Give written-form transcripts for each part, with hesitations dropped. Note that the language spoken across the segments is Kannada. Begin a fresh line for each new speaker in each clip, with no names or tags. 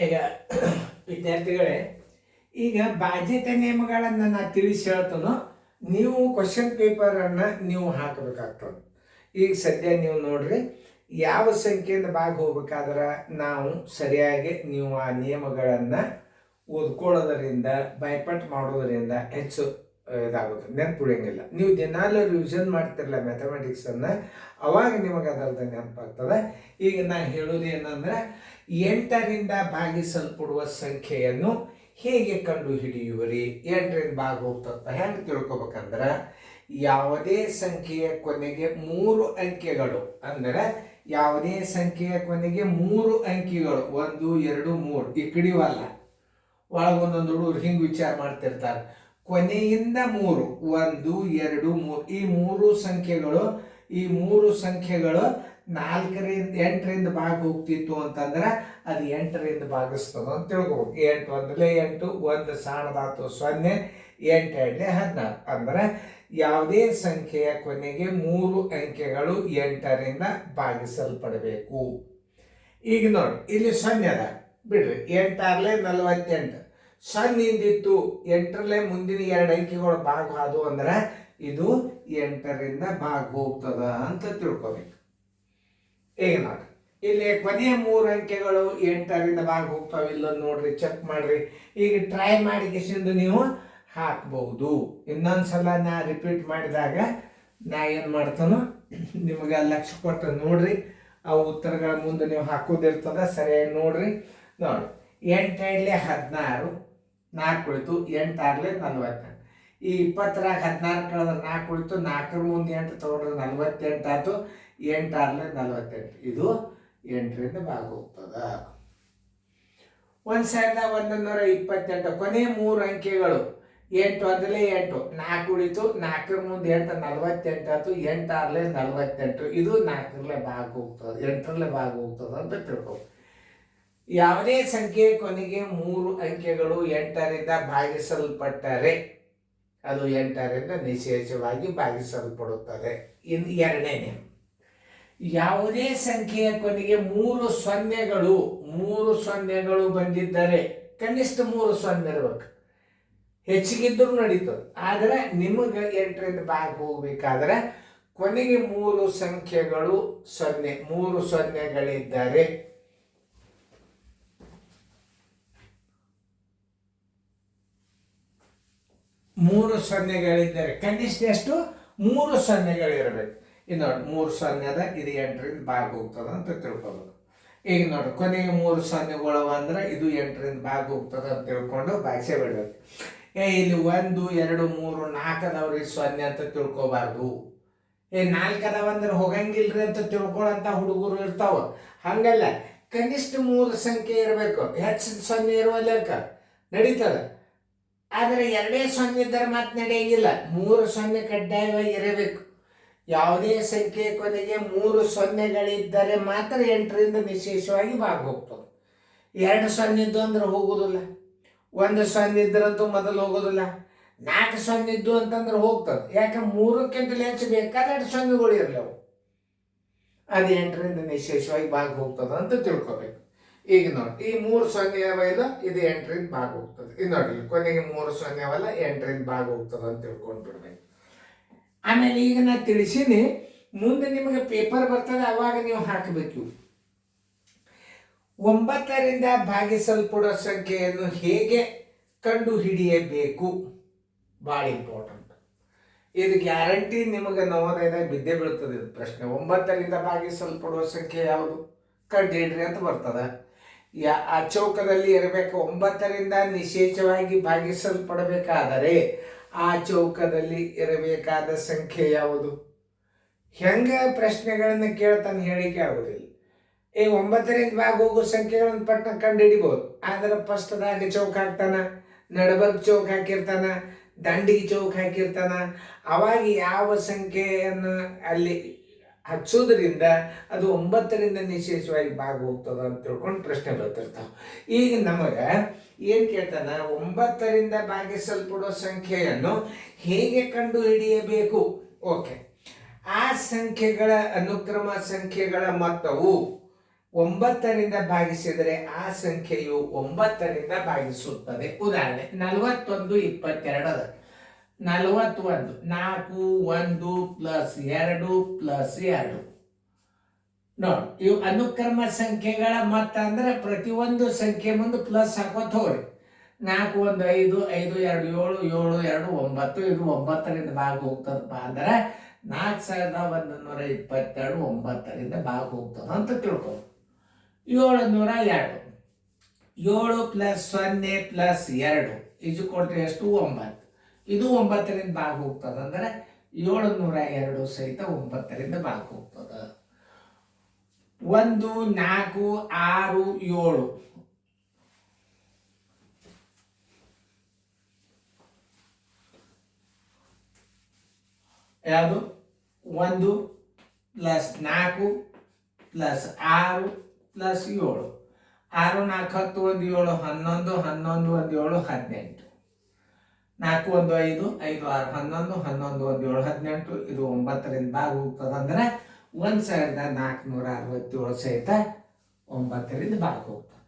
ಈಗ ವಿದ್ಯಾರ್ಥಿಗಳೇ, ಈಗ ಬಾಧ್ಯತೆ ನಿಯಮಗಳನ್ನು ನಾನು ತಿಳಿಸಿ ಹೇಳ್ತಾನೋ, ನೀವು ಕ್ವಶನ್ ಪೇಪರನ್ನು ನೀವು ಹಾಕಬೇಕಾಗ್ತದೆ. ಈಗ ಸದ್ಯ ನೀವು ನೋಡ್ರಿ, ಯಾವ ಸಂಖ್ಯೆಯಿಂದ ಭಾಗ ಹೋಗ್ಬೇಕಾದ್ರೆ ನಾವು ಸರಿಯಾಗಿ ನೀವು ಆ ನಿಯಮಗಳನ್ನು ಓದ್ಕೊಳ್ಳೋದರಿಂದ ಬೈಪಟ್ ಮಾಡೋದರಿಂದ ಹೆಚ್ಚು ಇದಾಗುತ್ತೆ, ನೆನಪುಳಿಯಂಗಿಲ್ಲ. ನೀವು ದಿನಾಲು ರಿವಿಷನ್ ಮಾಡ್ತಿರಲ್ಲ ಮ್ಯಾಥಮೆಟಿಕ್ಸನ್ನು, ಅವಾಗ ನಿಮಗೆ ಅದರದ ನೆನಪಾಗ್ತದೆ. ಈಗ ನಾನು ಹೇಳೋದು ಏನಂದ್ರೆ, 8ರಿಂದ ಭಾಗಿಸಲ್ಪಡುವ ಸಂಖ್ಯೆಯನ್ನು ಹೇಗೆ ಕಂಡು ಹಿಡಿಯುವರಿ? 8ರಿಂದ ಭಾಗ ಹೋಗ್ತದೆ ಹೆಂಗೆ ತಿಳ್ಕೊಬೇಕಂದ್ರೆ, ಯಾವುದೇ ಸಂಖ್ಯೆಯ ಕೊನೆಗೆ 3 ಅಂಕೆಗಳು ಅಂದರೆ ಯಾವುದೇ ಸಂಖ್ಯೆಯ ಕೊನೆಗೆ 3 ಅಂಕಿಗಳು 1 2 3 ಈ ಕಡಿವಲ್ಲ, ಒಳಗೊಂದೊಂದು ಹುಡುಗರು ಹಿಂಗೆ ವಿಚಾರ ಮಾಡ್ತಿರ್ತಾರೆ. ಕೊನೆಯಿಂದ 3 1 2 3 ಈ 3 ಸಂಖ್ಯೆಗಳು 4ರಿಂದ 8ರಿಂದ ಭಾಗ ಹೋಗ್ತಿತ್ತು ಅಂತಂದ್ರೆ ಅದು 8ರಿಂದ ಭಾಗಿಸ್ತದೆ ಅಂತ ತಿಳ್ಕೊಬೇಕು. 8 1 8, 1 ಸಣ್ಣದಾತು 0, 8 2 16 ಅಂದ್ರೆ ಯಾವುದೇ ಸಂಖ್ಯೆಯ ಕೊನೆಗೆ 3 ಅಂಕೆಗಳು 8ರಿಂದ ಭಾಗಿಸಲ್ಪಡಬೇಕು. ಈಗ ನೋಡಿ, ಇಲ್ಲಿ 0 ಅದ ಬಿಡ್ರಿ, 8 6 48, 0 ಇಂದಿತ್ತು 8ರಲ್ಲೇ ಮುಂದಿನ 2 ಅಂಕೆಗಳು ಭಾಗ ಆದವು ಅಂದ್ರೆ ಇದು 8ರಿಂದ ಭಾಗ ಹೋಗ್ತದ ಅಂತ ತಿಳ್ಕೊಬೇಕು. ಈಗ ನೋಡಿ, ಇಲ್ಲಿ ಕೊನೆಯ 3 ಅಂಕೆಗಳು 8ರಿಂದ ಭಾಗ ಹೋಗ್ತಾವಿಲ್ಲ ನೋಡ್ರಿ, ಚೆಕ್ ಮಾಡ್ರಿ. ಈಗ ಟ್ರೈ ಮಾಡಿ ಕಿಸಿಂದು ನೀವು ಹಾಕ್ಬಹುದು. ಇನ್ನೊಂದ್ಸಲ ನಾ ರಿಪೀಟ್ ಮಾಡಿದಾಗ ನಾ ಏನು ಮಾಡ್ತಾನೋ ನಿಮಗೆ ಲಕ್ಷ್ಯ ಕೊಟ್ಟು ನೋಡ್ರಿ, ಆ ಉತ್ತರಗಳ ಮುಂದೆ ನೀವು ಹಾಕೋದಿರ್ತದ, ಸರಿಯಾಗಿ ನೋಡ್ರಿ. ನೋಡಿ, 8 2 16, 4 ಉಳಿತು, 8 6 48. ಈ 20ರಾಗ 16 ಕಳೆದ್ರೆ 4 ಉಳಿತು, 4ರ ಮುಂದೆ 8 ತಗೊಂಡ್ರೆ 48 ಆಯ್ತು, 8 6 48. ಇದು 8ರಿಂದ ಭಾಗ ಹೋಗ್ತದ. 1128 ಕೊನೆಯ 3 ಅಂಕೆಗಳು 8 1 8, 4 ಉಳಿತು, 4ರ ಮುಂದೆ 8 48 ಆಯ್ತು, 8 6 48. ಇದು 4ರಲ್ಲೇ ಭಾಗ ಹೋಗ್ತದೆ, 8ರಲ್ಲೇ ಭಾಗ ಹೋಗ್ತದೆ ಅಂತ ತಿಳ್ಕೊ. ಯಾವುದೇ ಸಂಖ್ಯೆ ಕೊನೆಗೆ 3 ಅಂಕೆಗಳು 8ರಿಂದ ಭಾಗಿಸಲ್ಪಟ್ಟರೆ ಅದು 8ರಿಂದ ನಿಶೇಷವಾಗಿ ಭಾಗಿಸಲ್ಪಡುತ್ತದೆ. ಇನ್ನು 2ನೇ ನಿಯಮ, ಯಾವುದೇ ಸಂಖ್ಯೆಯ ಕೊನೆಗೆ 3 ಸೊನ್ನೆಗಳು ಬಂದಿದ್ದರೆ ಕನಿಷ್ಠ 3 ಸೊನ್ನೆ ಇರ್ಬೇಕು, ಹೆಚ್ಚಿಗಿದ್ದರೂ ನಡೀತದೆ. ಆದರೆ ನಿಮಗೆ 8ರಿಂದ ಭಾಗ ಹೋಗ್ಬೇಕಾದ್ರೆ ಕೊನೆಗೆ 3 ಸಂಖ್ಯೆಗಳು 3 ಸೊನ್ನೆಗಳಿದ್ದರೆ ಕನಿಷ್ಠ ಎಷ್ಟು 3 ಸೊನ್ನೆಗಳಿರಬೇಕು. ಇದು ನೋಡಿ, 3 ಸೊನ್ನೆ ಅದ, ಇದು 8ರಿಂದ ಭಾಗ ಹೋಗ್ತದ ಅಂತ ತಿಳ್ಕೊಬೇಕು. ಈಗ ನೋಡಿ, ಕೊನೆಗೆ 3 ಸೊನ್ನೆಗಳು ಅಂದ್ರೆ ಇದು 8ರಿಂದ ಭಾಗ ಹೋಗ್ತದ ಅಂತ ತಿಳ್ಕೊಂಡು ಭಾಷೆ ಬಿಡ್ಬೇಕು. ಇಲ್ಲಿ 1 2 3 4 ಅದಾವ್ರಿ, 0 ಅಂತ ತಿಳ್ಕೊಬಾರ್ದು. 4 ಅದಾವ ಅಂದ್ರೆ ಹೋಗಂಗಿಲ್ರಿ ಅಂತ ತಿಳ್ಕೊಳಂತ ಹುಡುಗರು ಇರ್ತಾವ. ಹಂಗಲ್ಲ, ಕನಿಷ್ಠ 3 ಸಂಖ್ಯೆ ಇರಬೇಕು, ಹೆಚ್ಚು 0 ಇರುವ ಲೆಕ್ಕ ನಡೀತದೆ. ಆದರೆ 2 0 ಇದ್ದರೆ ಮಾತು ನಡೆಯಂಗಿಲ್ಲ, 3 0 ಕಡ್ಡಾಯವಾಗಿ ಇರಬೇಕು. ಯಾವುದೇ ಸಂಖ್ಯೆ ಕೊನೆಗೆ 3 ಸೊನ್ನೆಗಳಿದ್ದರೆ ಮಾತ್ರ 8ರಿಂದ ನಿಶೇಷವಾಗಿ ಭಾಗ ಹೋಗ್ತದೆ. 2 0 ಇದ್ದು ಅಂದ್ರೆ ಹೋಗೋದಿಲ್ಲ, 1 0 ಇದ್ರಂತೂ ಮೊದಲು ಹೋಗೋದಿಲ್ಲ, 4 0 ಇದ್ದು ಅಂತಂದ್ರೆ ಹೋಗ್ತದೆ. ಯಾಕೆ 3ಕ್ಕಿಂತಲೂ ಹೆಚ್ಚು ಬೇಕಾದ 2 ಸೊನ್ನೆಗಳು ಇರಲವು, ಅದು 8ರಿಂದ ನಿಶೇಷವಾಗಿ ಭಾಗ ಹೋಗ್ತದೆ ಅಂತ ತಿಳ್ಕೊಬೇಕು. ಈಗ ನೋಡಿ, ಈ 3 0 ಅವೆಲ್ಲ ಇದು 8ರಿಂದ ಭಾಗ ಹೋಗ್ತದೆ. ಇದು ನೋಡಿ, ಕೊನೆಗೆ 3 0 ಅವೆಲ್ಲ 8ರಿಂದ ಭಾಗ ಹೋಗ್ತದೆ ಅಂತ ತಿಳ್ಕೊಂಡು ಬಿಡ್ಬೇಕು. ಆಮೇಲೆ ಈಗ ನಾನು ತಿಳಿಸೀನಿ, ಮುಂದೆ ನಿಮಗೆ ಪೇಪರ್ ಬರ್ತದೆ, ಅವಾಗ ನೀವು ಹಾಕಬೇಕು. 9ರಿಂದ ಭಾಗಿಸಲ್ಪಡುವ ಸಂಖ್ಯೆಯನ್ನು ಹೇಗೆ ಕಂಡು ಹಿಡಿಯಬೇಕು? ಭಾಳ ಇಂಪಾರ್ಟೆಂಟ್. ಇದು ಗ್ಯಾರಂಟಿ ನಿಮಗೆ ನವೋದಯದಾಗ ಬಿದ್ದೇ ಬೀಳ್ತದೆ ಇದು ಪ್ರಶ್ನೆ. 9ರಿಂದ ಭಾಗಿಸಲ್ಪಡುವ ಸಂಖ್ಯೆ ಯಾವುದು ಕಂಡು ಹಿಡ್ರಿ ಅಂತ ಬರ್ತದೆ. ಆ ಚೌಕದಲ್ಲಿ ಇರಬೇಕು. 9ರಿಂದ ನಿಶೇಷವಾಗಿ ಭಾಗಿಸಲ್ಪಡಬೇಕಾದರೆ ಆ ಚೌಕದಲ್ಲಿ ಇರಬೇಕಾದ ಸಂಖ್ಯೆ ಯಾವುದು? ಹೆಂಗೆ ಪ್ರಶ್ನೆಗಳನ್ನು ಕೇಳ್ತಾನೆ ಹೇಳಿಕೆ ಆಗೋದಿಲ್ಲ. ಈಗ 9ರಿಂದ ಭಾಗ ಹೋಗೋ ಸಂಖ್ಯೆಗಳನ್ನು ಪಟ್ಟ ಕಂಡು ಹಿಡಿಬೋದು. ಆದರೆ ಫಸ್ಟ್ದಾಗ ಚೌಕ ಹಾಕ್ತಾನ, ನಡಬರ್ಕ್ ಚೌಕ ಹಾಕಿರ್ತಾನ, ದಂಡಿಗೆ ಚೌಕ ಹಾಕಿರ್ತಾನ. ಅವಾಗ ಯಾವ ಸಂಖ್ಯೆಯನ್ನು ಅಲ್ಲಿ ಹಚ್ಚೋದ್ರಿಂದ ಅದು 9ರಿಂದ ನಿಶೇಷವಾಗಿ ಭಾಗ ಹೋಗ್ತದ ಅಂತ ತಿಳ್ಕೊಂಡು ಪ್ರಶ್ನೆ ಬರ್ತಿರ್ತಾವೆ. ಈಗ ನಮಗೆ ಏನು ಕೇಳ್ತಾನ, 9ರಿಂದ ಭಾಗಿಸಲ್ಪಡುವ ಸಂಖ್ಯೆಯನ್ನು ಹೇಗೆ ಕಂಡು ಹಿಡಿಯಬೇಕು? ಓಕೆ, ಆ ಸಂಖ್ಯೆಗಳ ಅನುಕ್ರಮ ಸಂಖ್ಯೆಗಳ ಮೊತ್ತವು 9ರಿಂದ ಭಾಗಿಸಿದರೆ ಆ ಸಂಖ್ಯೆಯು 9ರಿಂದ ಭಾಗಿಸುತ್ತದೆ. ಉದಾಹರಣೆ 41 22 ಅದ. 41 4 1 ಪ್ಲಸ್ 2 ಪ್ಲಸ್ 2 ನೋಡಿ, ಇವು ಅನುಕ್ರಮ ಸಂಖ್ಯೆಗಳ ಮೊತ್ತ ಅಂದ್ರೆ ಪ್ರತಿಯೊಂದು ಸಂಖ್ಯೆ ಮುಂದೆ ಪ್ಲಸ್ ಹಾಕೋತ ಹೋಗ್ರಿ. 4 1 5 5 2 7 7 2 9 ಇದು 9ರಿಂದ ಭಾಗ ಹೋಗ್ತದಪ್ಪ ಅಂದ್ರೆ 4122 9ರಿಂದ ಭಾಗ ಹೋಗ್ತದ ಅಂತ ತಿಳ್ಕೊ. 702 7 ಪ್ಲಸ್ 0 ಪ್ಲಸ್ 2 ಇಜುಕೊಟ್ಟು ಎಷ್ಟು 9. ಇದು 9ರಿಂದ ಭಾಗ ಹೋಗ್ತದ ಅಂದ್ರೆ 702 ಸಹಿತ 9ರಿಂದ ಭಾಗ ಹೋಗ್ತದ. 1 4 6 7 ಯಾವುದು 1 ಪ್ಲಸ್ 4 ಪ್ಲಸ್ 6 ಪ್ಲಸ್ 7 6 4 10 1 7 11 11 1 7 18 4 1 5 5 6 11 11 1 7 18 ಇದು 9ರಿಂದ ಭಾಗ ಹೋಗ್ತದಂದ್ರೆ 1467 ಸಹಿತ 9ರಿಂದ ಭಾಗ ಹೋಗ್ತದೆ.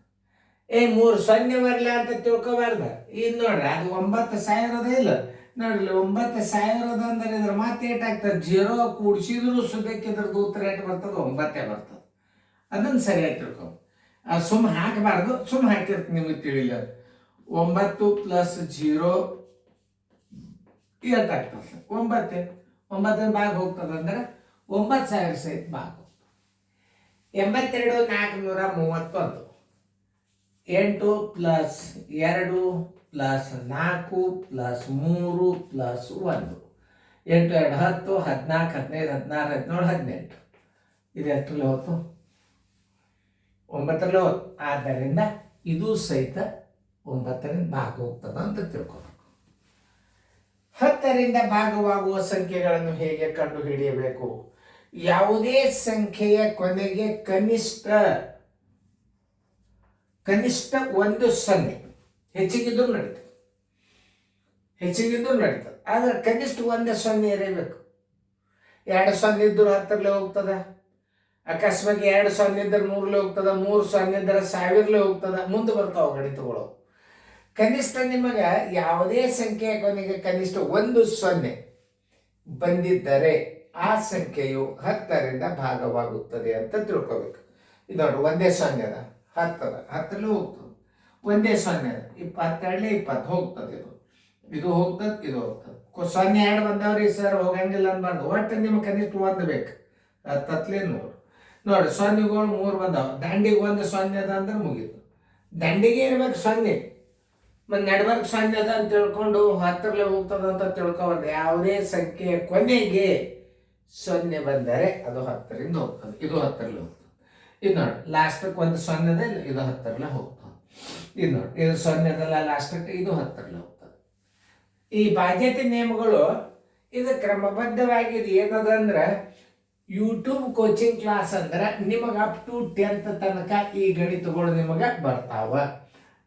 3 0 ಬರಲ್ಲ ಅಂತ ತಿಳ್ಕೊಬಾರ್ದು. ಇದು ನೋಡ್ರಿ ಅದು 9,000 ಇಲ್ಲ ನೋಡ್ರಿ. 9,000 ಅಂದ್ರೆ ಇದ್ರ ಮತ್ತೆ ಏಟಾಗ್ತದೆ 0 ಕೂಡಿಸಿದ್ರು ಸುದ್ದಕ್ಕೆ ಇದ್ರದ್ದು ಉತ್ತರ ಏಟ್ ಬರ್ತದೆ 9 ಬರ್ತದೆ. ಅದನ್ನು ಸರಿಯಾಗಿ ತಿಳ್ಕೊ. ಸುಮ್ಮ ಹಾಕಬಾರ್ದು, ಸುಮ್ಮ ಹಾಕಿರ್ತೀನಿ ನಿಮಗೆ ತಿಳಿಲ್ಲ. 9 ಪ್ಲಸ್ 0 ಏಟಾಗ್ತದೆ 9. 9 ಭಾಗ ಹೋಗ್ತದೆ ಅಂದ್ರೆ 9,000 ಸಹಿತ ಭಾಗ ಹೋಗ್ತದೆ. 82 431 8 ಪ್ಲಸ್ 2 ಪ್ಲಸ್ 4 ಪ್ಲಸ್ 3 ಪ್ಲಸ್ 1 8 2 10 14 15 16 17 18 ಇದು ಎಷ್ಟರಲ್ಲಿ ಹೋಯ್ತು 9ರಲ್ಲಿ ಹೋಯ್ತು. ಆದ್ದರಿಂದ ಇದು ಸಹಿತ 9ರಿಂದ ಭಾಗ ಹೋಗ್ತದೆ ಅಂತ ತಿಳ್ಕೊಬೇಕು. 10ರಿಂದ ಭಾಗವಾಗುವ ಸಂಖ್ಯೆಗಳನ್ನು ಹೇಗೆ ಕಂಡು ಹಿಡಿಯಬೇಕು? ಯಾವುದೇ ಸಂಖ್ಯೆಯ ಕೊನೆಗೆ ಕನಿಷ್ಠ 1 0 ಹೆಚ್ಚಿಗಿದ್ದು ನಡೀತದೆ. ಆದ್ರೆ ಕನಿಷ್ಠ 1 0 ಇರಬೇಕು. 2 0 ಇದ್ದರೂ 10ರಲ್ಲಿ ಹೋಗ್ತದ. ಅಕಸ್ಮಾತ್ 2 0 ಇದ್ದರೆ 100ರಲ್ಲಿ ಹೋಗ್ತದ. 3 0 ಇದ್ದರೆ 1000ರಲ್ಲಿ ಹೋಗ್ತದ. ಮುಂದೆ ಬರ್ತಾವ ಗಣಿತಗಳು. ಕನಿಷ್ಠ ನಿಮಗೆ ಯಾವುದೇ ಸಂಖ್ಯೆಯ ಕೊನೆಗೆ ಕನಿಷ್ಠ 1 0 ಬಂದಿದ್ದರೆ ಆ ಸಂಖ್ಯೆಯು 10ರಿಂದ ಭಾಗವಾಗುತ್ತದೆ ಅಂತ ತಿಳ್ಕೋಬೇಕು. ಇದು ನೋಡಿ 1 0 ಅದ 10 ಅದ 10ರಲ್ಲಿ ಹೋಗ್ತದೆ. 1 0 ಅದ 20 20 ಹೋಗ್ತದೆ. ಇದು ಹೋಗ್ತದೆ ಇದು ಹೋಗ್ತದೆ. 0 2 ಬಂದವ್ರಿ ಸರ್ ಹೋಗಂಗಿಲ್ಲ ಅನ್ಬಾರ್ದು. ಒಟ್ಟು ನಿಮ್ಗೆ ಕನಿಷ್ಠ 1 ಬೇಕು. 10ಲಿ 100 ನೋಡಿ 0ಗಳು 3 ಬಂದಾವ. ದಂಡಿಗೆ 1 0 ಅದ ಅಂದ್ರೆ ಮುಗೀತು. ದಂಡಿಗೆ ಇರ್ಬೇಕು 0 ಮತ್ತು ನಡ್ಬರ್ಕ್ 0 ಅದ ಅಂತ ತಿಳ್ಕೊಂಡು 10ರಲ್ಲಿ ಹೋಗ್ತದ ಅಂತ ತಿಳ್ಕೊಬಾರ್ದು. ಯಾವುದೇ ಸಂಖ್ಯೆಯ ಕೊನೆಗೆ 0 ಬಂದರೆ ಅದು 10ರಿಂದ ಹೋಗ್ತದೆ. ಇದು 10ರಲ್ಲಿ ಹೋಗ್ತದೆ. ಇದು ನೋಡಿ ಲಾಸ್ಟಕ್ಕೆ 1 0 ಅದ ಇಲ್ಲ ಇದು 10ರಲ್ಲಿ ಹೋಗ್ತದೆ. ಇದು ನೋಡಿ ಇದು 0 ಅದಲ್ಲ ಲಾಸ್ಟಕ್ಕೆ ಇದು 10ರಲ್ಲಿ ಹೋಗ್ತದೆ. ಈ ಬಾಧ್ಯತೆ ನಿಯಮಗಳು ಇದು ಕ್ರಮಬದ್ಧವಾಗಿ ಇದು ಏನದಂದ್ರೆ ಯೂಟ್ಯೂಬ್ ಕೋಚಿಂಗ್ ಕ್ಲಾಸ್ ಅಂದ್ರೆ ನಿಮಗೆ ಅಪ್ ಟು 10th ತನಕ ಈ ಗಣಿತಗಳು ನಿಮಗೆ ಬರ್ತಾವ.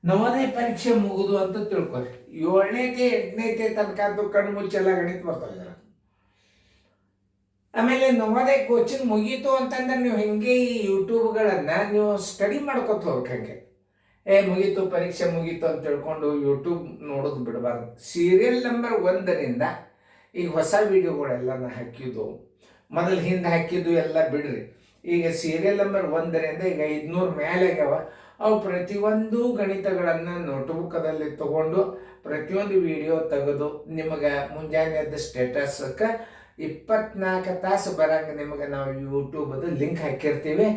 ನವೋದಯ ಪರೀಕ್ಷೆ ಮುಗಿದು ಅಂತ ತಿಳ್ಕೊರಿ. 7ನೇತೆ 8ನೇತೆ ತನಕ ಅಂತೂ ಕಣ್ಣು ಮುಚ್ಚೆಲ್ಲ ಗಣಿತ ಬರ್ತಾವ. ಆಮೇಲೆ ನವೋದಯ ಕೋಚಿಂಗ್ ಮುಗೀತು ಅಂತಂದ್ರೆ ನೀವು ಹಿಂಗೆ ಈ ಯೂಟ್ಯೂಬ್ಗಳನ್ನು ನೀವು ಸ್ಟಡಿ ಮಾಡ್ಕೊತ ಹೋಗ್ಬೇಕು. ಹಂಗೆ ಮುಗೀತು ಪರೀಕ್ಷೆ ಮುಗೀತು ಅಂತ ತಿಳ್ಕೊಂಡು ಯೂಟ್ಯೂಬ್ ನೋಡೋದು ಬಿಡಬಾರ್ದು. ಸೀರಿಯಲ್ ನಂಬರ್ 1ರಿಂದ ಈಗ ಹೊಸ ವಿಡಿಯೋಗಳೆಲ್ಲ ನಾ ಹಾಕಿದ್ದು ಮೊದಲು ಹಿಂದೆ ಹಾಕಿದ್ದು ಎಲ್ಲ ಬಿಡ್ರಿ. ಈಗ ಸೀರಿಯಲ್ ನಂಬರ್ 1ರಿಂದ ಈಗ 500 ಮೇಲೆ ಆಗ್ಯಾವ. ಅವು ಪ್ರತಿಯೊಂದು ಗಣಿತಗಳನ್ನು ನೋಟ್ಬುಕ್ಕದಲ್ಲಿ ತಗೊಂಡು ಪ್ರತಿಯೊಂದು ವಿಡಿಯೋ ತೆಗೆದು ನಿಮಗೆ ಮುಂಜಾನೆ ಎದ್ದ ಸ್ಟೇಟಸ್ಗೆ 24 ತಾಸು ಬರಂಗೆ ನಿಮಗೆ ನಾವು ಯೂಟ್ಯೂಬದು ಲಿಂಕ್ ಹಾಕಿರ್ತೀವಿ.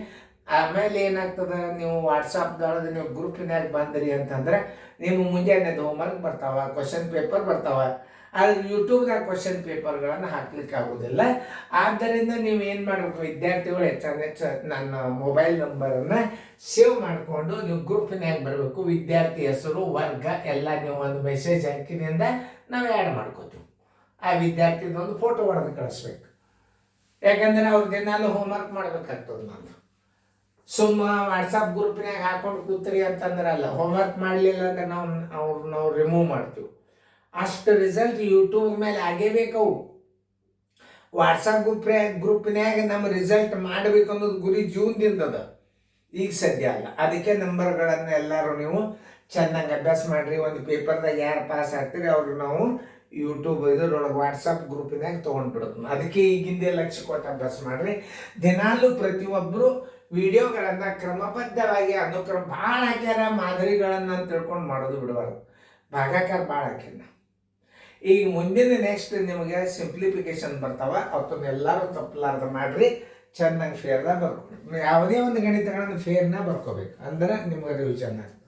ಆಮೇಲೆ ಏನಾಗ್ತದೆ ನೀವು ವಾಟ್ಸಪ್ದೊಳಗೆ ನೀವು ಗ್ರೂಪಿನಾಗ ಬಂದ್ರಿ ಅಂತಂದ್ರೆ ನೀವು ಮುಂಜಾನೆದು ಹೋಮ್ವರ್ಕ್ ಬರ್ತಾವ, ಕ್ವಶನ್ ಪೇಪರ್ ಬರ್ತಾವ. ಆದರೆ ಯೂಟ್ಯೂಬ್ನಾಗ ಕ್ವಶನ್ ಪೇಪರ್ಗಳನ್ನು ಹಾಕ್ಲಿಕ್ಕೆ ಆಗೋದಿಲ್ಲ. ಆದ್ದರಿಂದ ನೀವು ಏನು ಮಾಡಬೇಕು ವಿದ್ಯಾರ್ಥಿಗಳು ಹೆಚ್ಚು ನನ್ನ ಮೊಬೈಲ್ ನಂಬರನ್ನು ಸೇವ್ ಮಾಡಿಕೊಂಡು ನೀವು ಗ್ರೂಪಿನಾಗ ಬರಬೇಕು. ವಿದ್ಯಾರ್ಥಿ ಹೆಸರು ವರ್ಗ ಎಲ್ಲ ನೀವು ಒಂದು ಮೆಸೇಜ್ ಹಾಕಿನಿಂದ ನಾವು ಆ್ಯಡ್ ಮಾಡ್ಕೋತೀವಿ. ಆ ವಿದ್ಯಾರ್ಥಿದ ಒಂದು ಫೋಟೋ ಹೊಡೆದು ಕಳಿಸ್ಬೇಕು. ಯಾಕಂದರೆ ಅವ್ರು ದಿನಾಲು ಹೋಮ್ವರ್ಕ್ ಮಾಡ್ಬೇಕಾಗ್ತದೆ. ನಾನು ಸುಮ್ಮ ವಾಟ್ಸಪ್ ಗ್ರೂಪ್ನಾಗ ಹಾಕೊಂಡು ಕೂತ್ರಿ ಅಂತಂದ್ರೆ ಅಲ್ಲ, ಹೋಮ್ವರ್ಕ್ ಮಾಡಲಿಲ್ಲ ಅಂದ್ರೆ ನಾವು ರಿಮೂವ್ ಮಾಡ್ತೀವಿ. ಅಷ್ಟು ರಿಸಲ್ಟ್ ಯೂಟ್ಯೂಬ್ ಮೇಲೆ ಆಗೇಬೇಕವು. ವಾಟ್ಸಪ್ ಗ್ರೂಪ್ನ್ಯಾಗ ನಮ್ಮ ರಿಸಲ್ಟ್ ಮಾಡ್ಬೇಕು ಅನ್ನೋದು ಗುರಿ ಜೀವನದಿಂದದ. ಈಗ ಸದ್ಯ ಅಲ್ಲ. ಅದಕ್ಕೆ ನಂಬರ್ಗಳನ್ನು ಎಲ್ಲರೂ ನೀವು ಚೆನ್ನಾಗಿ ಅಭ್ಯಾಸ ಮಾಡಿರಿ. ಒಂದು ಪೇಪರ್ದಾಗ ಯಾರು ಪಾಸ್ ಆಗ್ತೀರಿ ಅವ್ರಿಗೆ ನಾವು ಯೂಟ್ಯೂಬ್ ಇದ್ರೊಳಗೆ ವಾಟ್ಸಪ್ ಗ್ರೂಪಿನಾಗ ತೊಗೊಂಡ್ಬಿಡುತ್ತೆ. ಅದಕ್ಕೆ ಈಗಿಂದೇ ಲಕ್ಷ್ಯ ಕೊಟ್ಟು ಅಭ್ಯಾಸ ಮಾಡಿರಿ. ದಿನಾಲೂ ಪ್ರತಿಯೊಬ್ಬರು ವಿಡಿಯೋಗಳನ್ನು ಕ್ರಮಬದ್ಧವಾಗಿ ಅನುಕ್ರಮ ಭಾಳ ಹಾಕ್ಯಾರ ಮಾದರಿಗಳನ್ನು ತಿಳ್ಕೊಂಡು ಮಾಡೋದು ಬಿಡಬಾರ್ದು. ಭಾಗಾಕಾರ ಭಾಳ ಹಾಕ್ಯಾರ. ಈಗ ಮುಂದಿನ ನೆಕ್ಸ್ಟ್ ನಿಮಗೆ ಸಿಂಪ್ಲಿಫಿಕೇಶನ್ ಬರ್ತಾವ, ಅವತ್ತನ್ನ ಎಲ್ಲರೂ ತಪ್ಪಲಾರ್ದ ಮಾಡಿರಿ. ಚೆನ್ನಾಗಿ ಫೇರ್ದಾಗ ಬರ್ಕೊಡ್ರಿ. ಯಾವುದೇ ಒಂದು ಗಣಿತಗಳನ್ನು ಫೇರ್ನ ಬರ್ಕೋಬೇಕು, ಅಂದ್ರೆ ನಿಮ್ಗೆ ರಿವಿಷನ್ ಆಗ್ತದೆ.